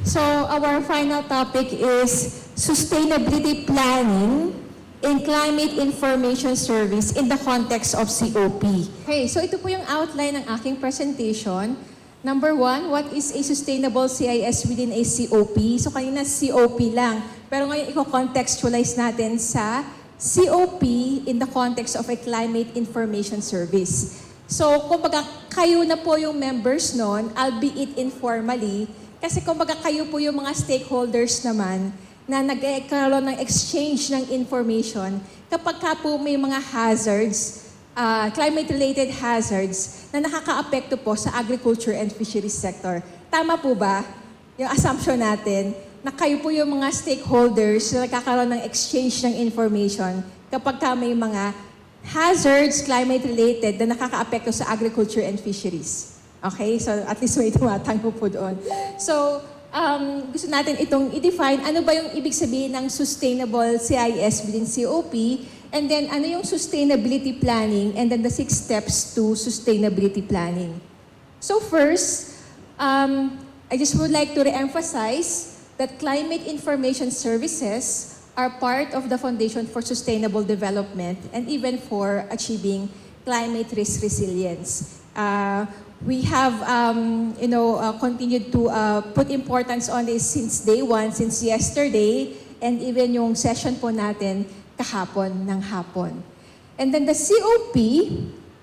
So our final topic is sustainability planning in climate information service in the context of COP. Okay, so ito po yung outline ng aking presentation. Number 1, what is a sustainable CIS within a COP? So kanina COP lang, pero ngayon i-contextualize natin sa COP in the context of a climate information service. So kumbaga kayo na po yung members nun, albeit informally, kasi kumbaga kayo po yung mga stakeholders naman na nagkaroon ng exchange ng information kapag ka po may mga hazards, climate-related hazards na nakaka-apekto po sa agriculture and fisheries sector. Tama po ba yung assumption natin na kayo po yung mga stakeholders na nagkakaroon ng exchange ng information kapag ka may mga hazards climate-related na nakaka-apekto sa agriculture and fisheries? Okay? So at least may tumatango po doon. So, gusto natin itong i-define ano ba yung ibig sabihin ng sustainable CIS within COP, and then ano yung sustainability planning, and then the 6 steps to sustainability planning. So first, I just would like to re-emphasize that climate information services are part of the foundation for sustainable development and even for achieving climate risk resilience. We have, continued to put importance on this since day one, since yesterday, and even yung session po natin kahapon ng hapon. And then the COP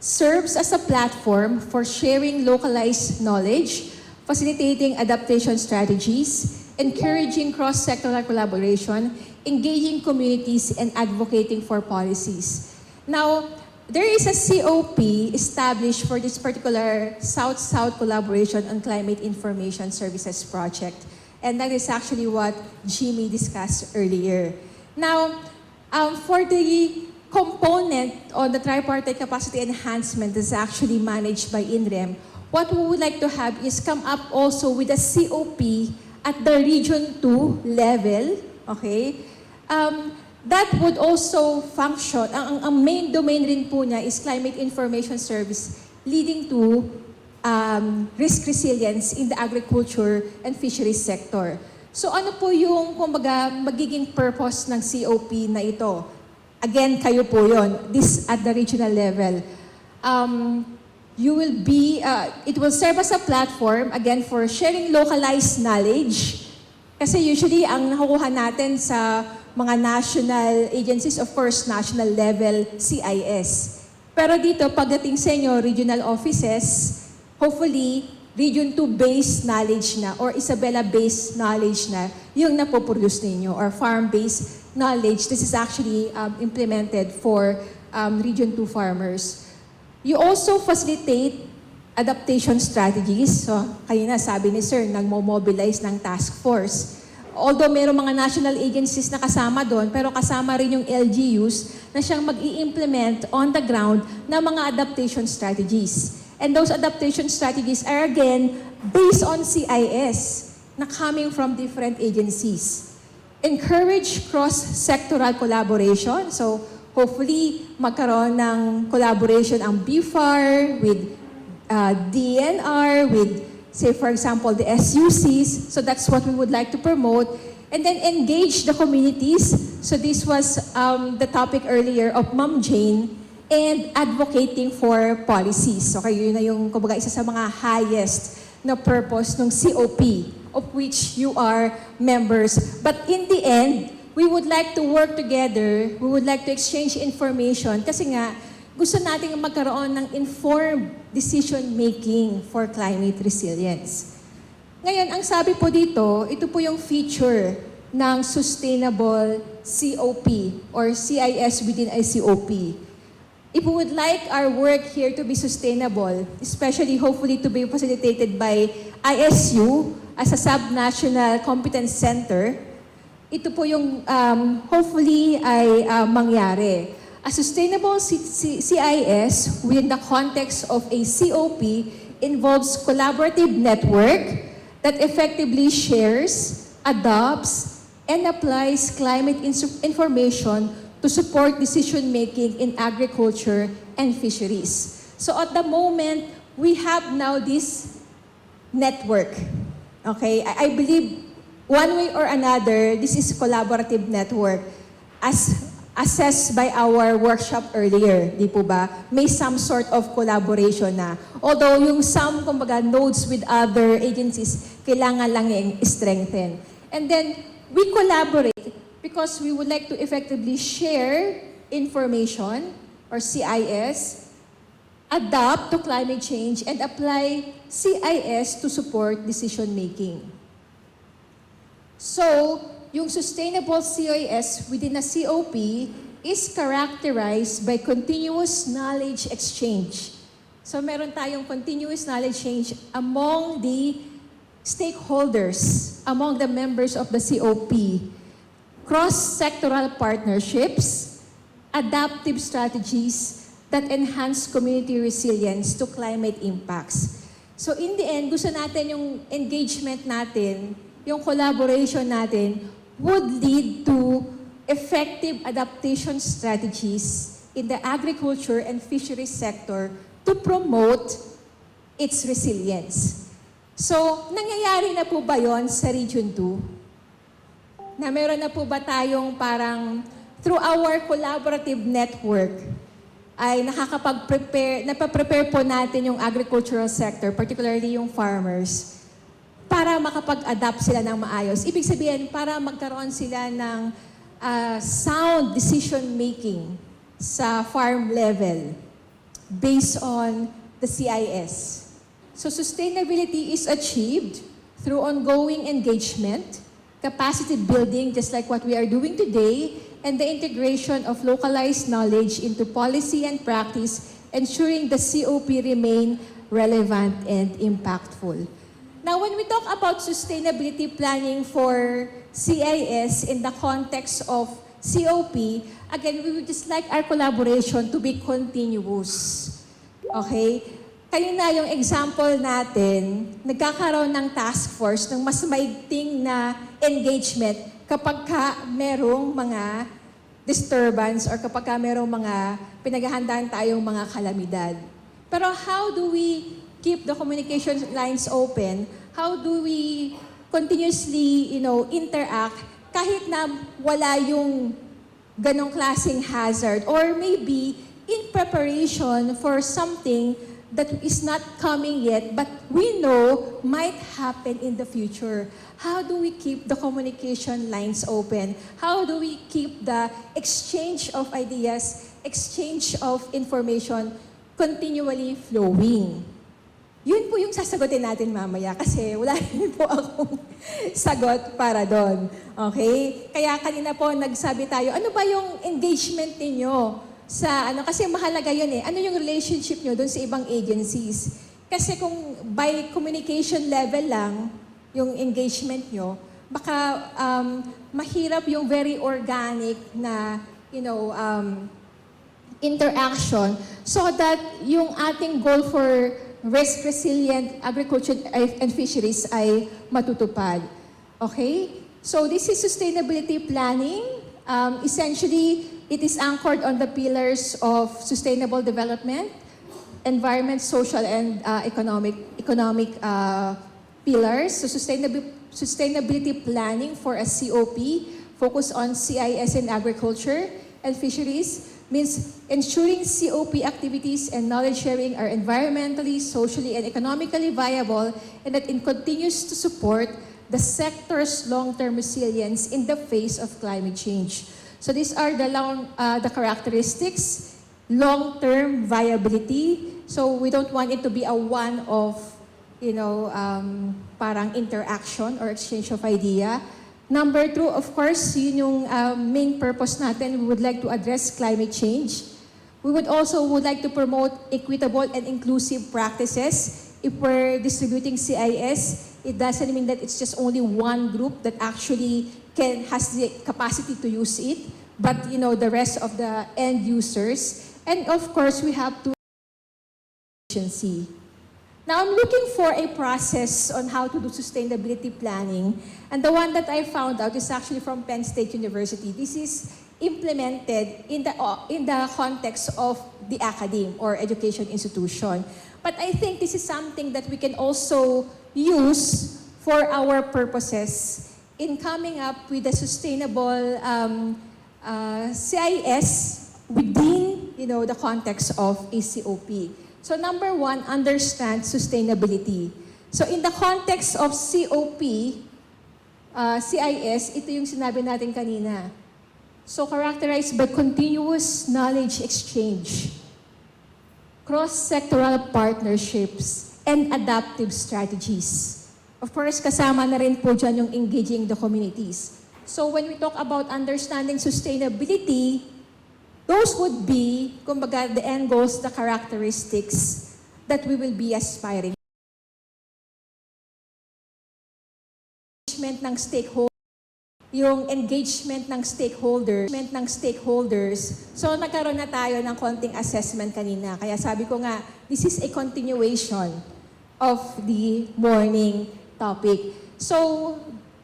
serves as a platform for sharing localized knowledge, facilitating adaptation strategies, encouraging cross-sectoral collaboration, engaging communities, and advocating for policies. Now, there is a COP established for this particular South-South collaboration on climate information services project. And that is actually what Jimmy discussed earlier. Now, for the component on the tripartite capacity enhancement that's actually managed by INREM, what we would like to have is come up also with a COP at the Region 2 level, okay? That would also function, ang main domain rin po niya is climate information service leading to risk resilience in the agriculture and fisheries sector. So ano po yung kumbaga magiging purpose ng COP na ito? Again, kayo po yon. This at the regional level. You will be, it will serve as a platform, again, for sharing localized knowledge. Kasi usually, ang nakukuha natin sa mga national agencies, of course, national level CIS. Pero dito, pagdating sa inyo, regional offices, hopefully, Region 2-based knowledge na or Isabela-based knowledge na yung napoproduce ninyo or farm-based knowledge. This is actually implemented for Region 2 farmers. You also facilitate adaptation strategies. So, kayo na sabi ni Sir, nagmo-mobilize ng task force. Although mayroong mga national agencies na kasama doon, pero kasama rin yung LGUs na siyang mag-i-implement on the ground ng mga adaptation strategies. And those adaptation strategies are again based on CIS na coming from different agencies. Encourage cross-sectoral collaboration. So hopefully magkaroon ng collaboration ang BFAR with DNR, with say for example the SUCs. So that's what we would like to promote. And then engage the communities. So this was the topic earlier of Ma'am Jane, and advocating for policies. So kayo na yung kumbaga isa sa mga highest na purpose ng COP of which you are members. But in the end, we would like to work together, we would like to exchange information kasi nga gusto nating magkaroon ng informed decision-making for climate resilience. Ngayon, ang sabi po dito, ito po yung feature ng sustainable COP or CIS within a COP. If we would like our work here to be sustainable, especially hopefully to be facilitated by ISU as a sub-national competence center, ito po yung hopefully ay mangyari. A sustainable CIS within the context of a COP involves collaborative network that effectively shares, adopts, and applies climate information to support decision-making in agriculture and fisheries. So at the moment, we have now this network. Okay, I believe one way or another, this is collaborative network. As assessed by our workshop earlier, di po ba? May some sort of collaboration na. Although yung some, kumbaga, nodes with other agencies, kailangan lang yung strengthen. And then, we collaborate because we would like to effectively share information, or CIS, adapt to climate change, and apply CIS to support decision-making. So, yung sustainable CIS within a COP is characterized by continuous knowledge exchange. So, meron tayong continuous knowledge exchange among the stakeholders, among the members of the COP, cross-sectoral partnerships, adaptive strategies that enhance community resilience to climate impacts. So in the end, gusto natin yung engagement natin, yung collaboration natin, would lead to effective adaptation strategies in the agriculture and fisheries sector to promote its resilience. So, nangyayari na po ba yon sa Region 2? Na meron na po ba tayong parang through our collaborative network ay napaprepare po natin yung agricultural sector, particularly yung farmers, para makapag-adapt sila ng maayos. Ibig sabihin, para magkaroon sila ng sound decision-making sa farm level based on the CIS. So sustainability is achieved through ongoing engagement, capacity building, just like what we are doing today, and the integration of localized knowledge into policy and practice, ensuring the COP remain relevant and impactful. Now, when we talk about sustainability planning for CIS in the context of COP, again, we would just like our collaboration to be continuous. Okay? Kayo na yung example natin, nagkakaroon ng task force ng mas maigting na engagement kapag ka merong mga disturbance or kapag ka merong mga pinaghahandaan tayong mga kalamidad. Pero how do we keep the communication lines open? How do we continuously, interact kahit na wala yung ganong klaseng hazard or maybe in preparation for something that is not coming yet but we know might happen in the future? How do we keep the communication lines open? How do we keep the exchange of ideas, exchange of information continually flowing? Yun po yung sasagutin natin mamaya kasi wala rin po akong sagot para doon. Okay? Kaya kanina po nagsabi tayo, ano ba yung engagement ninyo sa kasi mahalaga yun eh. Ano yung relationship nyo doon sa ibang agencies? Kasi kung by communication level lang yung engagement nyo, baka mahirap yung very organic na, interaction so that yung ating goal for risk-resilient agriculture and fisheries ay matutupad. Okay? So this is sustainability planning. Essentially, it is anchored on the pillars of sustainable development, environment, social, and economic pillars. So sustainability planning for a COP focus on CIS in agriculture and fisheries means ensuring COP activities and knowledge sharing are environmentally, socially, and economically viable and that it continues to support the sector's long-term resilience in the face of climate change. So these are the characteristics, long-term viability. So we don't want it to be a one-off, parang interaction or exchange of idea. Number 2, of course, yun yung main purpose natin. We would like to address climate change. We would like to promote equitable and inclusive practices. If we're distributing CIS, it doesn't mean that it's just only one group that actually has the capacity to use it, but the rest of the end users. And of course, we have to efficiency. Now, I'm looking for a process on how to do sustainability planning. And the one that I found out is actually from Penn State University. This is implemented in the context of the academe or education institution. But I think this is something that we can also use for our purposes in coming up with a sustainable CIS within, the context of ACOP. So number one, understand sustainability. So in the context of COP, CIS, ito yung sinabi natin kanina. So characterized by continuous knowledge exchange, cross-sectoral partnerships, and adaptive strategies. Of course, kasama na rin po dyan yung engaging the communities. So when we talk about understanding sustainability, those would be, kumbaga, the end goals, the characteristics that we will be aspiring. Ng stakeholders, yung engagement ng stakeholders. So nagkaroon na tayo ng konting assessment kanina. Kaya sabi ko nga, this is a continuation of the morning topic. So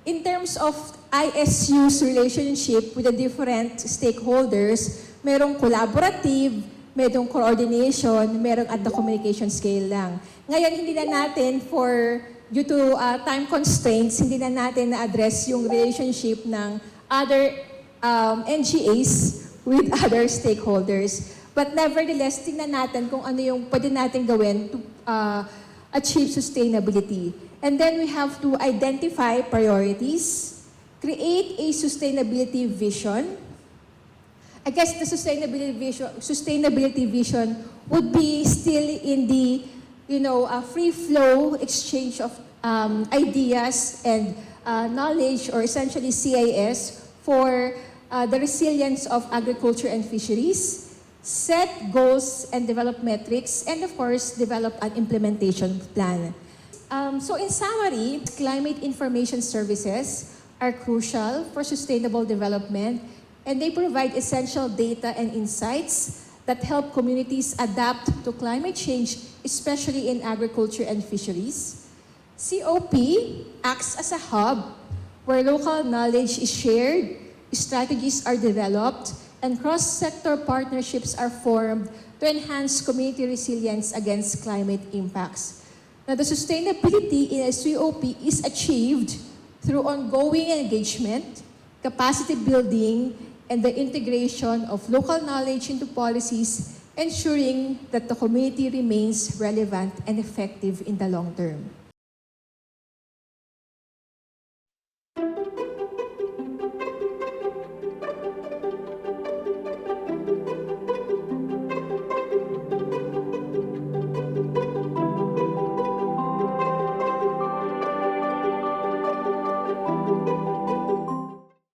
in terms of ISU's relationship with the different stakeholders, merong collaborative, merong coordination, merong at the communication scale lang. Ngayon, hindi na natin due to time constraints, hindi na natin na-address yung relationship ng other NGAs with other stakeholders. But nevertheless, tingnan natin kung ano yung pwede natin gawin to achieve sustainability. And then we have to identify priorities, create a sustainability vision. I guess the sustainability vision would be still in the a free flow exchange of ideas and knowledge, or essentially CIS, for the resilience of agriculture and fisheries, set goals and develop metrics, and of course, develop an implementation plan. So in summary, climate information services are crucial for sustainable development, and they provide essential data and insights that help communities adapt to climate change, especially in agriculture and fisheries. COP acts as a hub where local knowledge is shared, strategies are developed, and cross-sector partnerships are formed to enhance community resilience against climate impacts. Now, the sustainability in a COP is achieved through ongoing engagement, capacity building, and the integration of local knowledge into policies, ensuring that the community remains relevant and effective in the long term.